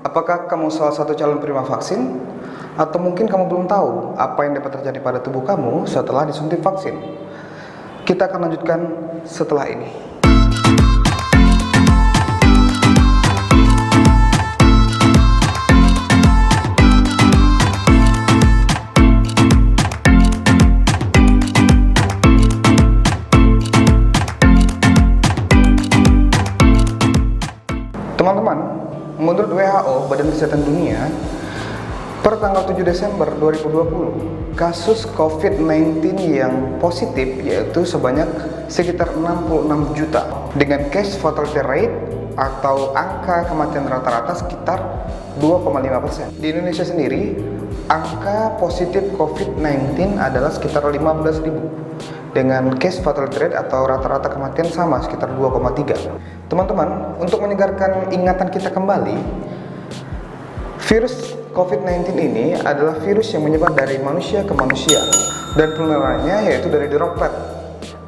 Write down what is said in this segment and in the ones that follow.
Apakah kamu salah satu calon penerima vaksin? Atau mungkin kamu belum tahu apa yang dapat terjadi pada tubuh kamu setelah disuntik vaksin? Kita akan lanjutkan setelah ini. Teman-teman, menurut WHO, Badan Kesehatan Dunia, per tanggal 7 Desember 2020, kasus COVID-19 yang positif yaitu sebanyak sekitar 66 juta dengan case fatality rate atau angka kematian rata-rata sekitar 2,5%. Di Indonesia sendiri, angka positif COVID-19 adalah sekitar 15.000 dengan case fatality rate atau rata-rata kematian sama sekitar 2,3. Teman-teman, untuk menyegarkan ingatan kita kembali, virus COVID-19 ini adalah virus yang menyebar dari manusia ke manusia dan penularannya yaitu dari droplet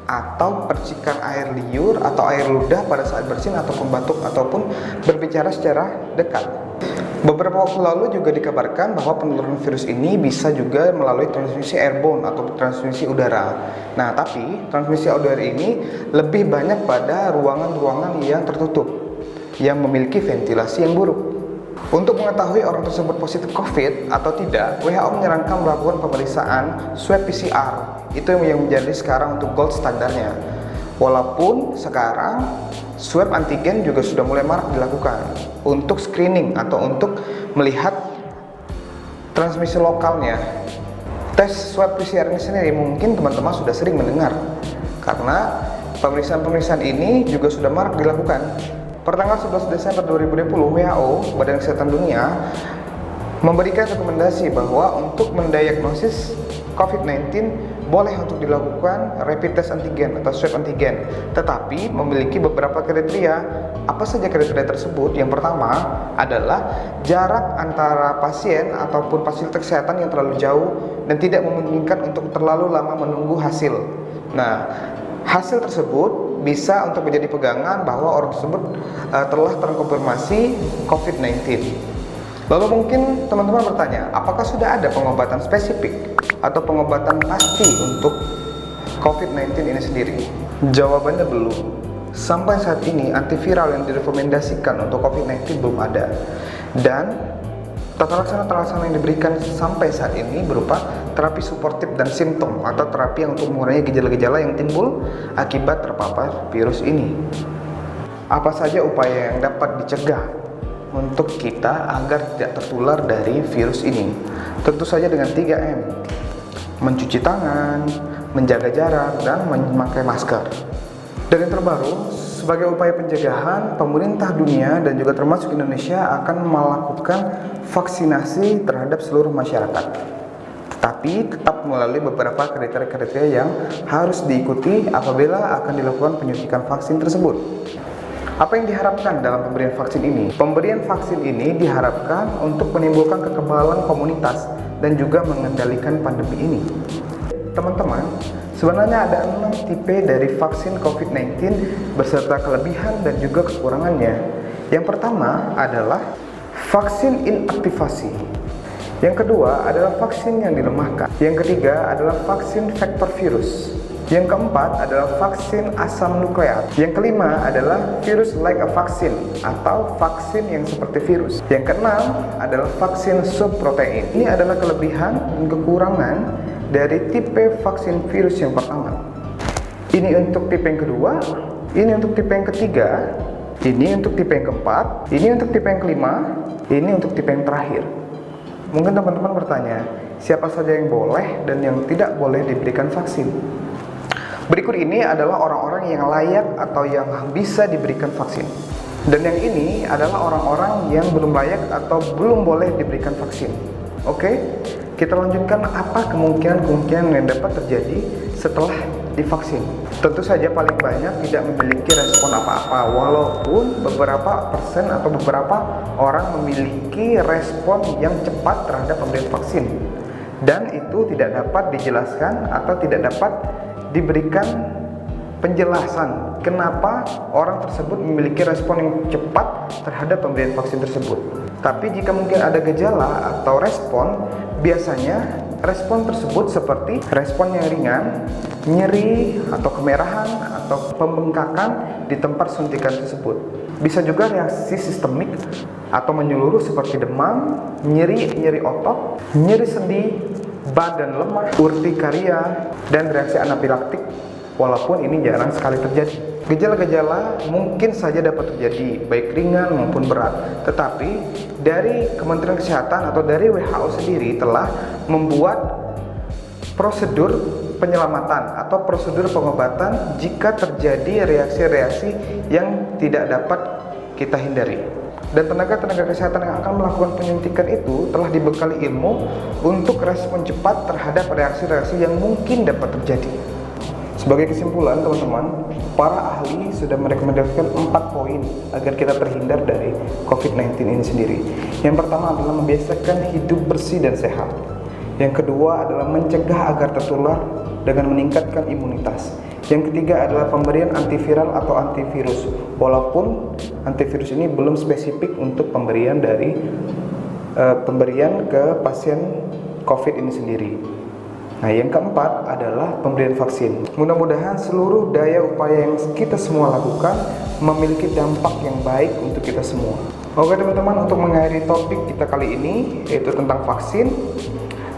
atau percikan air liur atau air ludah pada saat bersin ataupun batuk ataupun berbicara secara dekat. Beberapa waktu lalu juga dikabarkan bahwa penularan virus ini bisa juga melalui transmisi airborne atau transmisi udara. Nah, tapi transmisi udara ini lebih banyak pada ruangan-ruangan yang tertutup yang memiliki ventilasi yang buruk. Untuk mengetahui orang tersebut positif COVID atau tidak, WHO menyarankan melakukan pemeriksaan swab PCR. Itu yang menjadi sekarang untuk gold standarnya. Walaupun sekarang swab antigen juga sudah mulai marak dilakukan untuk screening atau untuk melihat transmisi lokalnya. Tes swab PCR ini sendiri mungkin teman-teman sudah sering mendengar karena pemeriksaan-pemeriksaan ini juga sudah marak dilakukan. Pertanggal 11 Desember 2020, WHO, Badan Kesehatan Dunia, memberikan rekomendasi bahwa untuk mendiagnosis COVID-19 boleh untuk dilakukan rapid test antigen atau swab antigen, tetapi memiliki beberapa kriteria. Apa saja kriteria tersebut? Yang pertama adalah jarak antara pasien ataupun fasilitas kesehatan yang terlalu jauh dan tidak memungkinkan untuk terlalu lama menunggu hasil. Nah, hasil tersebut bisa untuk menjadi pegangan bahwa orang tersebut telah terkonfirmasi COVID-19. Lalu mungkin teman-teman bertanya, apakah sudah ada pengobatan spesifik atau pengobatan pasti untuk COVID-19 ini sendiri? Jawabannya belum. Sampai saat ini antiviral yang direkomendasikan untuk COVID-19 belum ada. Dan tata laksana yang diberikan sampai saat ini berupa terapi suportif dan simptom atau terapi yang untuk mengurangi gejala-gejala yang timbul akibat terpapar virus ini. Apa saja upaya yang dapat dicegah untuk kita agar tidak tertular dari virus ini? Tentu saja dengan 3M: mencuci tangan, menjaga jarak, dan memakai masker. Dan yang terbaru, sebagai upaya pencegahan, pemerintah dunia dan juga termasuk Indonesia akan melakukan vaksinasi terhadap seluruh masyarakat. Tetapi tetap melalui beberapa kriteria-kriteria yang harus diikuti apabila akan dilakukan penyuntikan vaksin tersebut. Apa yang diharapkan dalam pemberian vaksin ini? Pemberian vaksin ini diharapkan untuk menimbulkan kekebalan komunitas dan juga mengendalikan pandemi ini. Teman-teman, sebenarnya ada 6 tipe dari vaksin COVID-19 beserta kelebihan dan juga kekurangannya. Yang pertama adalah vaksin inaktivasi. Yang kedua adalah vaksin yang dilemahkan. Yang ketiga adalah vaksin vektor virus. Yang keempat adalah vaksin asam nukleat. Yang kelima adalah virus like a vaccine atau vaksin yang seperti virus. Yang keenam adalah vaksin subprotein. Ini adalah kelebihan dan kekurangan dari tipe vaksin virus yang pertama. Ini untuk tipe yang kedua, ini untuk tipe yang ketiga, ini untuk tipe yang keempat, ini untuk tipe yang kelima, ini untuk tipe yang terakhir. Mungkin teman-teman bertanya, siapa saja yang boleh dan yang tidak boleh diberikan vaksin? Berikut ini adalah orang-orang yang layak atau yang bisa diberikan vaksin. Dan yang ini adalah orang-orang yang belum layak atau belum boleh diberikan vaksin. Oke, kita lanjutkan apa kemungkinan-kemungkinan yang dapat terjadi setelah divaksin. Tentu saja paling banyak tidak memiliki respon apa-apa, walaupun beberapa persen atau beberapa orang memiliki respon yang cepat terhadap pemberian vaksin. Dan itu tidak dapat dijelaskan atau tidak dapat diberikan penjelasan kenapa orang tersebut memiliki respon yang cepat terhadap pemberian vaksin tersebut. Tapi jika mungkin ada gejala atau respon, biasanya respon tersebut seperti respon yang ringan, nyeri atau kemerahan atau pembengkakan di tempat suntikan tersebut. Bisa juga reaksi sistemik atau menyeluruh seperti demam, nyeri otot, nyeri sendi, badan lemah, urtikaria, dan reaksi anafilaktik, walaupun ini jarang sekali terjadi. Gejala-gejala mungkin saja dapat terjadi, baik ringan maupun berat. Tetapi dari Kementerian Kesehatan atau dari WHO sendiri telah membuat prosedur penyelamatan atau prosedur pengobatan jika terjadi reaksi-reaksi yang tidak dapat kita hindari. Dan tenaga-tenaga kesehatan yang akan melakukan penyuntikan itu telah dibekali ilmu untuk respon cepat terhadap reaksi-reaksi yang mungkin dapat terjadi. Sebagai kesimpulan teman-teman, para ahli sudah merekomendasikan 4 poin agar kita terhindar dari COVID-19 ini sendiri. Yang pertama adalah membiasakan hidup bersih dan sehat. Yang kedua adalah mencegah agar tertular dengan meningkatkan imunitas. Yang ketiga adalah pemberian antiviral atau antivirus. Walaupun antivirus ini belum spesifik untuk pemberian ke pasien COVID ini sendiri. Nah, yang keempat adalah pemberian vaksin. Mudah-mudahan seluruh daya upaya yang kita semua lakukan memiliki dampak yang baik untuk kita semua. Oke teman-teman, untuk mengakhiri topik kita kali ini, yaitu tentang vaksin,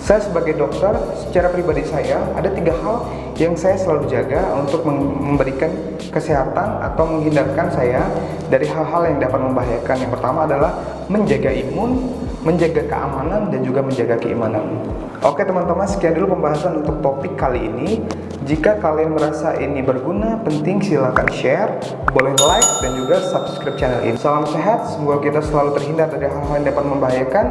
saya sebagai dokter, secara pribadi saya, ada 3 hal yang saya selalu jaga untuk memberikan kesehatan atau menghindarkan saya dari hal-hal yang dapat membahayakan. Yang pertama adalah menjaga imun, menjaga keamanan, dan juga menjaga keimanan. Oke teman-teman, sekian dulu pembahasan untuk topik kali ini. Jika kalian merasa ini berguna, penting silahkan share, boleh like, dan juga subscribe channel ini. Salam sehat, semoga kita selalu terhindar dari hal-hal yang dapat membahayakan.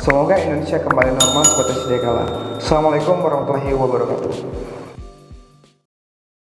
Semoga Indonesia kembali normal seperti sedia kala. Assalamualaikum warahmatullahi wabarakatuh.